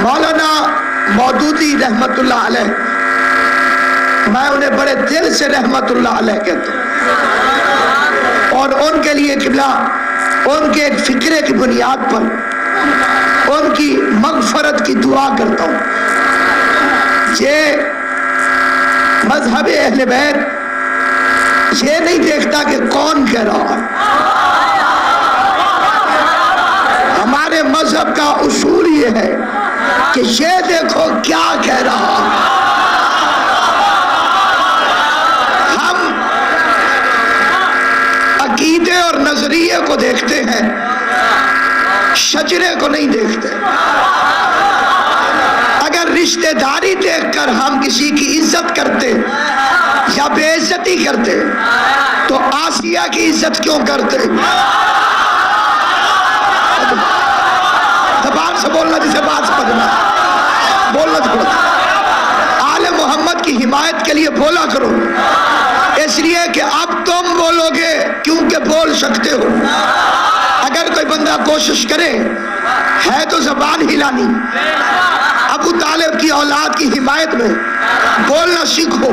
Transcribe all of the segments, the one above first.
مولانا مودودی رحمت اللہ علیہ، میں انہیں بڑے دل سے رحمت اللہ علیہ کہتا ہوں، اور ان کے لیے قبلہ ان کے ایک فکرے کی بنیاد پر ان کی مغفرت کی دعا کرتا ہوں۔ یہ مذہب اہل بیت یہ نہیں دیکھتا کہ کون کہہ رہا ہے، ہمارے مذہب کا اصول یہ ہے کہ یہ دیکھو کیا کہہ رہا ہے۔ ہم عقیدے اور نظریے کو دیکھتے ہیں، شجرے کو نہیں دیکھتے۔ اگر رشتہ داری دیکھ کر ہم کسی کی عزت کرتے یا بے عزتی کرتے تو آسیہ کی عزت کیوں کرتے؟ زبان سے بولنا جسے بات سمجھنا، بولنا چھوڑنا۔ آل محمد کی حمایت کے لیے بولا کرو، اس لیے کہ اب تم بولو گے کیونکہ بول سکتے ہو۔ اگر کوئی بندہ کوشش کرے ہے تو زبان ہلانی، ابو طالب کی اولاد کی حمایت میں بولنا سیکھو،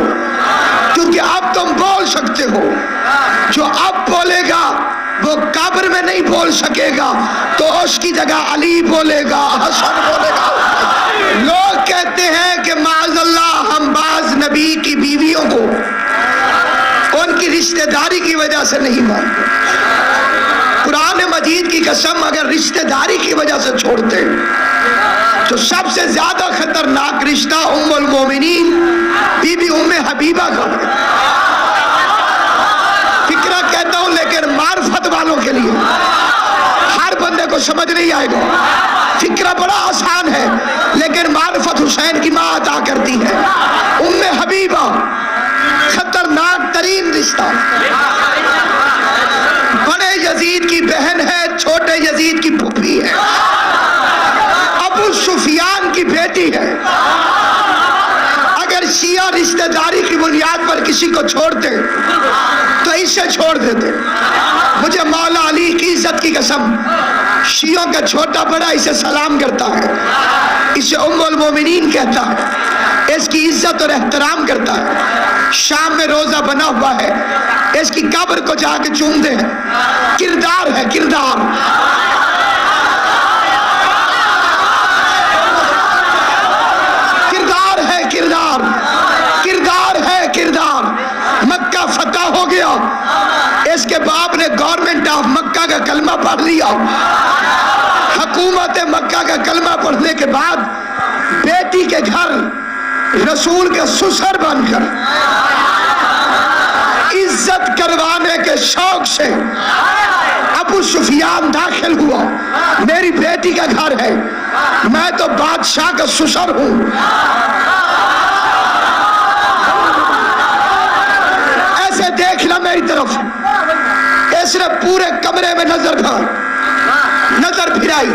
کیونکہ اب تم بول سکتے ہو۔ جو اب بولے گا وہ قبر میں نہیں بول سکے گا، تو اس کی جگہ علی بولے گا، حسن بولے گا۔ لوگ کہتے ہیں کہ معاذ اللہ ہم بعض نبی کی بیویوں کو ان کی رشتہ داری کی وجہ سے نہیں مانتے۔ قرآن مجید کی قسم اگر رشتہ داری کی وجہ سے چھوڑتے تو سب سے زیادہ خطرناک رشتہ ام المومنین بی بی ام حبیبہ کا ہے۔ فکرہ کہتا ہوں لیکن معرفت والوں کے لیے، ہر بندے کو سمجھ نہیں آئے گا۔ فکرہ بڑا آسان ہے لیکن معرفت حسین کی ماں عطا کرتی ہے۔ ام حبیبہ خطرناک ترین رشتہ، بڑے یزید کی بہن ہے، چھوٹے یزید کی پھوپھی ہے، ابو سفیان کی بیٹی ہے۔ اگر شیعہ رشتہ داری کی بنیاد پر کسی کو چھوڑتے تو اسے چھوڑ دیتے۔ مجھے مولا علی کی عزت کی قسم، شیعوں کا چھوٹا بڑا اسے سلام کرتا ہے، اسے ام المومنین کہتا ہے، اس کی عزت اور احترام کرتا ہے۔ شام میں روزہ بنا ہوا ہے، اس کی قبر کو جا کے چومتے ہیں۔ کردار ہے، کردار۔ کردار ہے، کردار۔ کردار ہے، کردار۔ مکہ فتح ہو گیا، اس کے باپ نے گورنمنٹ آف مکہ کا کلمہ پڑھ لیا۔ حکومت مکہ کا کلمہ پڑھنے کے بعد بیٹی کے گھر رسول کے سسر بن کر عزت کروانے کے شوق سے ابو سفیان داخل ہوا۔ میری بیٹی کا گھر ہے، میں تو بادشاہ کا سسر ہوں۔ ایسے دیکھنا میری طرف، اس نے پورے کمرے میں نظر پھرائی،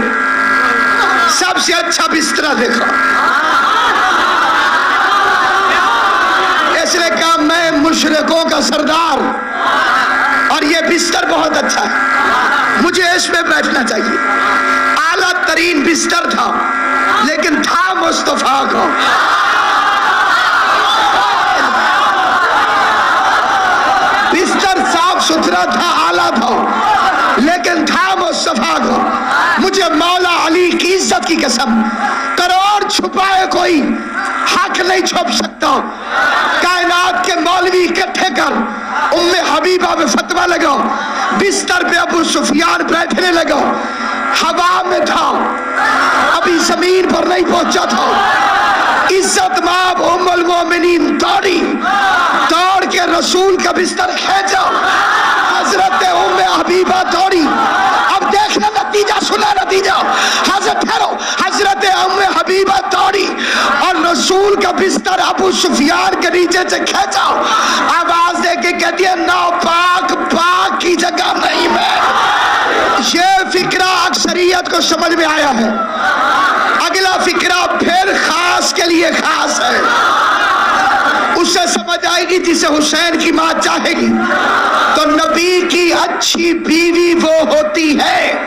سب سے اچھا بستر دیکھا۔ اس نے کہا میں مشرکوں کا سردار اور یہ بستر بہت اچھا ہے، مجھے اس میں بیٹھنا چاہیے۔ اعلیٰ ترین بستر تھا لیکن تھا مصطفیٰ کا۔ بستر صاف ستھرا تھا، اعلیٰ تھا، لیکن تھا مصطفیٰ کا۔ مجھے مولا علی کی عزت کی قسم، کروڑ چھپائے کوئی حق نہیں چھپ سکتا۔ کائنات کے مولوی اکٹھے کر ام حبیبہ میں فتویٰ لگا، بستر پہ ابو سفیان بیٹھنے لگا، ہوا میں تھا، ابھی زمین پر نہیں پہنچا تھا۔ عزت مآب ام المومنین دوڑی، دوڑ کے رسول کا بستر کھینچا، حضرت ام حبیبہ دوڑی۔ اب دیکھنا نتیجہ، سنا نتیجہ۔ حضرت ام حبیبہ دوڑی اور رسول کا بستر ابو سفیان کے نیچے سے کھینچا، آواز دے کے کہتی ہے ناپاک پاک کی جگہ نہیں میں۔ یہ فکرہ اکثریت کو سمجھ میں آیا ہے۔ اگلا فکرہ پھر خاص کے لیے خاص ہے، اسے سمجھ آئے گی جسے حسین کی ماں چاہے گی۔ تو نبی کی اچھی بیوی وہ ہوتی ہے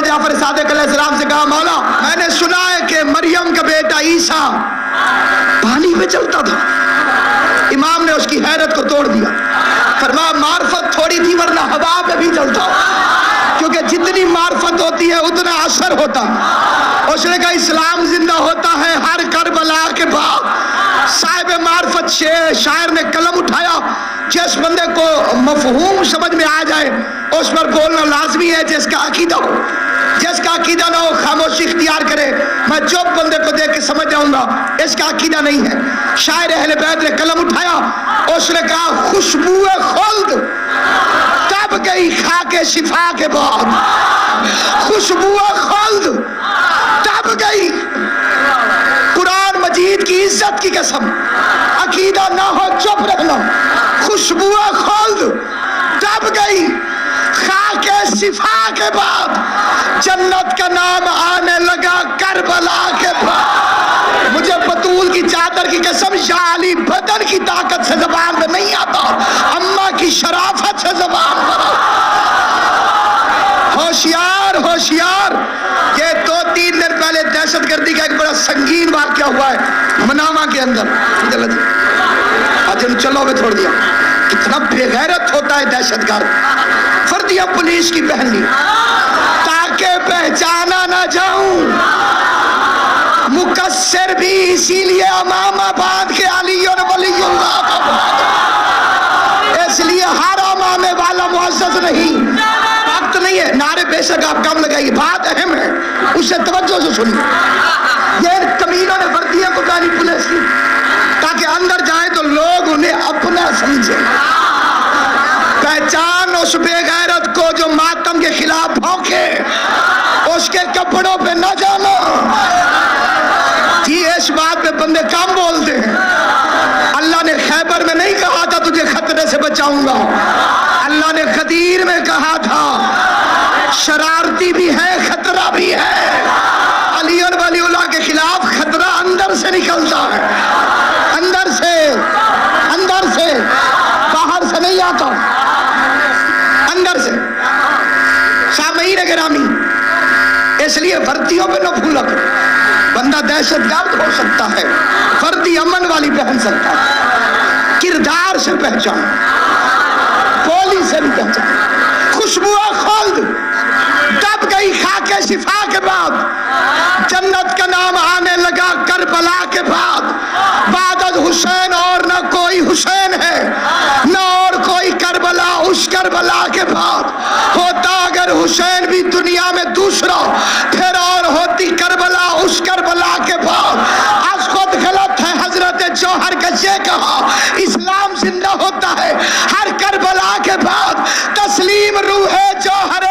نے جعفر صادق علیہ السلام سے کہا مولا میں نے سنا ہے کہ مریم کا بیٹا عیسیٰ پانی پہ چلتا تھا. امام نے اس کی حیرت کو توڑ دیا. فرمایا معرفت تھوڑی تھی ورنہ ہوا پہ بھی چلتا, کیونکہ جتنی معرفت ہوتی ہے اتنا اثر ہوتا ہے. اس نے کہا اسلام زندہ ہوتا ہے ہر کربلا کے بعد. صاحب معرفت شاعر نے قلم اٹھایا, جس بندے کو مفہوم سمجھ میں آ جائے اس پر بولنا لازمی ہے. جس کا عقیدہ ہو, جس کا عقیدہ نہ ہو خاموشی اختیار کرے. میں جو بندے کو دیکھ کے سمجھ جاؤں گا اس کا عقیدہ نہیں ہے. شاعر اہل بیت نے قلم اٹھایا, اس نے کہا خوشبو خلد تب گئی خاک شفا کے بعد. خوشبو خلد تب گئی. قرآن مجید کی عزت کی قسم, عقیدہ نہ ہو چپ رہنا. خوشبو خلد تب گئی خاک شفا کے بعد. جنت کا نام آنے لگا کربلا کے بعد. مجھے بطول کی چادر کی قسم شاہ علی بدن کی طاقت سے زبان میں نہیں آتا, اماں کی شرافت سے زبان پر. ہوشیار ہوشیار. یہ 2-3 دن پہلے دہشت گردی کا ایک بڑا سنگین واقعہ ہوا ہے منامہ کے اندر. چلو میں چھوڑ دیا. کتنا بے غیرت ہوتا ہے دہشت گرد. فردیاں پولیس کی پہن لی تاکہ پہچانا نہ جاؤں. مقصر بھی اسی لیے امامہ باندھ کے علی اور ولی اللہ کا باندھ. اس لیے ہر امامے والا معزز نہیں, وقت نہیں ہے. نعرے بے شک آپ کم لگائیے, بات اہم ہے, اسے توجہ سے سنیے. یہ کمینوں نے وردیوں کو پہنی پولیس کی تاکہ اندر جائیں تو لوگ انہیں اپنا سمجھیں. پہچان اس بے غیرت کو جو ماتم کے خلاف بھونکے, اس کے کپڑوں پہ نہ جانا. جی اس بات پہ بندے کم بولتے ہیں. اللہ نے خیبر میں نہیں کہا تھا تجھے خطرے سے بچاؤں گا, اللہ نے غدیر میں کہا تھا شرارتی بھی ہے خطرہ بھی ہے. علی اور ولی اللہ کے خلاف خطرہ اندر سے نکلتا ہے, اندر سے باہر سے نہیں آتا, اندر سے. سامعین گرامی, اس لیے وردیوں پہ نہ بھولا کرو. بندہ دہشت گرد ہو سکتا ہے, وردی امن والی پہن سکتا ہے. کردار سے پہچان, بولی سے بھی پہچان. خوشبو خلد تب گئی خاک شفا کے بعد. جنت کا نام آنے لگا کربلا کے بعد. بعد از حسین اور نہ کوئی حسین ہے, نہ اور کوئی کربلا اس کربلا کے بعد. ہوتا اگر حسین بھی دنیا میں دوسرا, پھر اور ہوتی کربلا اس کربلا کے بعد. آج خود غلط ہے حضرت جوہر کا یہ کہا اسلام زندہ ہوتا ہے ہر کربلا کے بعد. تسلیم روح جوہر